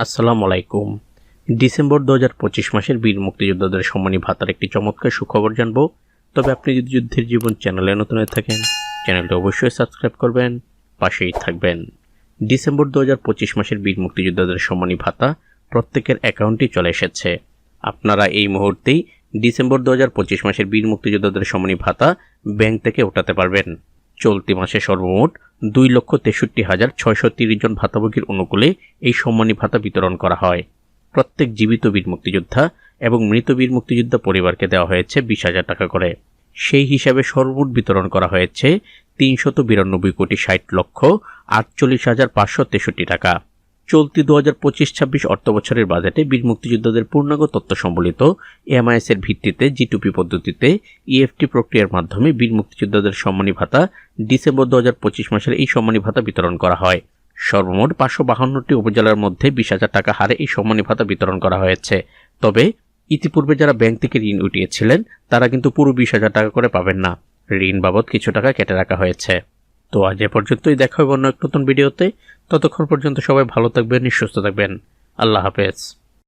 আসসালামু আলাইকুম। ডিসেম্বর 2025 মাসের বীর মুক্তিযোদ্ধাদের সম্মানী ভাতার একটি চমৎকার সুখবর জানব। তবে আপনি যদি যুদ্ধের জীবন চ্যানেলে নতুন হয়ে থাকেন, চ্যানেলটি অবশ্যই সাবস্ক্রাইব করবেন, পাশেই থাকবেন। ডিসেম্বর 2025 মাসের বীর মুক্তিযোদ্ধাদের সম্মানী ভাতা প্রত্যেকের অ্যাকাউন্টে চলে এসেছে। আপনারা এই মুহূর্তেই ডিসেম্বর 2025 মাসের বীর মুক্তিযোদ্ধাদের সম্মানী ভাতা ব্যাংক থেকে ওঠাতে পারবেন। চলতি মাসে সর্বমোট 2,63,630 জন ভাতাভোগীর অনুকূলে এই সম্মানী ভাতা বিতরণ করা হয়। প্রত্যেক জীবিত বীর মুক্তিযোদ্ধা এবং মৃত বীর মুক্তিযোদ্ধা পরিবারকে দেওয়া হয়েছে 20,000 টাকা করে। সেই হিসাবে সর্বমোট বিতরণ করা হয়েছে 392,48,48,563 টাকা। চলতি 2025-26 অর্থবছরের বাজেটে বীর মুক্তিযোদ্ধাদের পূর্ণাঙ্গ তথ্য সম্বলিত এমআইএস এর ভিত্তিতে জিটুপি পদ্ধতিতে ইএফটি প্রক্রিয়ার মাধ্যমে বীর মুক্তিযোদ্ধাদের সম্মানী ভাতা ডিসেম্বর 2025 মাসের এই সম্মানী ভাতা বিতরণ করা হয়। সর্বমোট 552টি উপজেলার মধ্যে 20,000 টাকা হারে এই সম্মানী ভাতা বিতরণ করা হয়েছে। তবে ইতিপূর্বে যারা ব্যাংক থেকে ঋণ উঠিয়েছিলেন তারা কিন্তু পুরো 20,000 টাকা করে পাবেন না, ঋণ বাবদ কিছু টাকা কেটে রাখা হয়েছে। তো আজ এ পর্যন্তই, দেখা হবে অন্য এক নতুন ভিডিওতে। ততক্ষণ পর্যন্ত সবাই ভালো থাকবেন, সুস্থ থাকবেন। আল্লাহ হাফেজ।